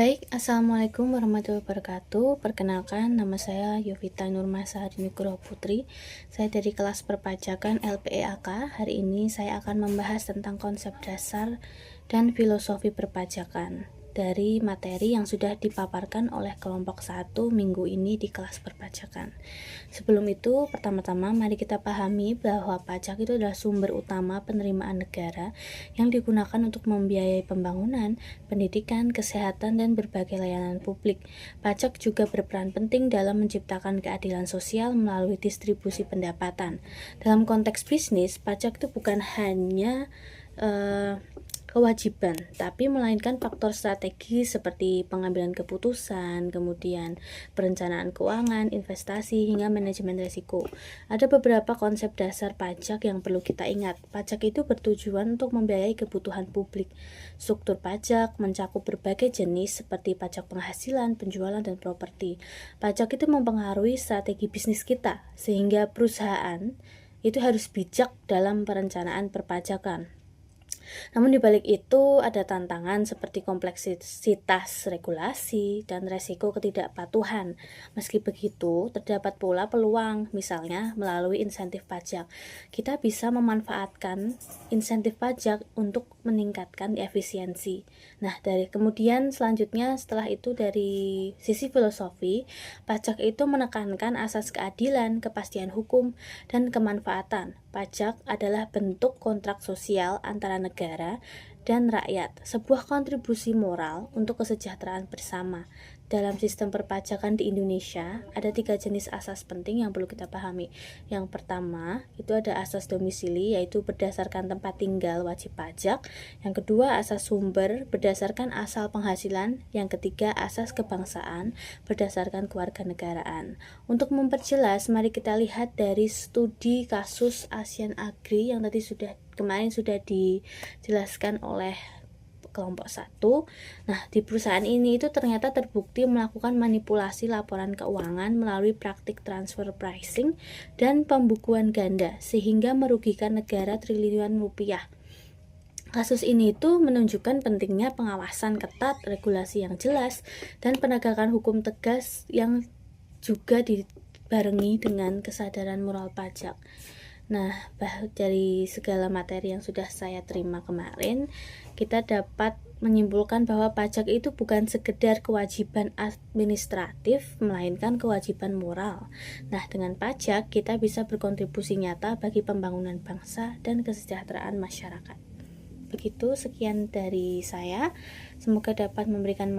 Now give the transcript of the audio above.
Baik, Assalamualaikum warahmatullahi wabarakatuh. Perkenalkan, nama saya Yovita Nurmasari Nugroho Putri. Saya dari kelas perpajakan LPEAK. Hari ini saya akan membahas tentang konsep dasar dan filosofi perpajakan dari materi yang sudah dipaparkan oleh kelompok 1 minggu ini di kelas perpajakan. Sebelum itu, pertama-tama mari kita pahami bahwa pajak itu adalah sumber utama penerimaan negara yang digunakan untuk membiayai pembangunan, pendidikan, kesehatan, dan berbagai layanan publik. Pajak juga berperan penting dalam menciptakan keadilan sosial melalui distribusi pendapatan. Dalam konteks bisnis, pajak itu bukan hanya kewajiban, tapi melainkan faktor strategi seperti pengambilan keputusan, kemudian perencanaan keuangan, investasi, hingga manajemen risiko. Ada beberapa konsep dasar pajak yang perlu kita ingat. Pajak itu bertujuan untuk membiayai kebutuhan publik. Struktur pajak mencakup berbagai jenis seperti pajak penghasilan, penjualan, dan properti. Pajak itu mempengaruhi strategi bisnis kita, sehingga perusahaan itu harus bijak dalam perencanaan perpajakan. Namun di balik itu ada tantangan seperti kompleksitas regulasi dan resiko ketidakpatuhan. Meski begitu, terdapat pula peluang, misalnya melalui insentif pajak. Kita bisa memanfaatkan insentif pajak untuk meningkatkan efisiensi. Nah, kemudian selanjutnya setelah itu dari sisi filosofi, pajak itu menekankan asas keadilan, kepastian hukum, dan kemanfaatan. Pajak adalah bentuk kontrak sosial antara negara dan rakyat, sebuah kontribusi moral untuk kesejahteraan bersama. Dalam sistem perpajakan di Indonesia, ada 3 jenis asas penting yang perlu kita pahami. Yang pertama, itu ada asas domisili, yaitu berdasarkan tempat tinggal wajib pajak. Yang kedua, asas sumber, berdasarkan asal penghasilan. Yang ketiga, asas kebangsaan, berdasarkan kewarganegaraan. Untuk memperjelas, mari kita lihat dari studi kasus Asian Agri yang kemarin sudah dijelaskan oleh kelompok 1. Nah, di perusahaan ini itu ternyata terbukti melakukan manipulasi laporan keuangan melalui praktik transfer pricing dan pembukuan ganda sehingga merugikan negara triliunan rupiah. Kasus ini itu menunjukkan pentingnya pengawasan ketat, regulasi yang jelas, dan penegakan hukum tegas yang juga dibarengi dengan kesadaran moral pajak. Nah, dari segala materi yang sudah saya terima kemarin, kita dapat menyimpulkan bahwa pajak itu bukan sekedar kewajiban administratif, melainkan kewajiban moral. Nah, dengan pajak kita bisa berkontribusi nyata bagi pembangunan bangsa dan kesejahteraan masyarakat. Begitu, sekian dari saya. Semoga dapat memberikan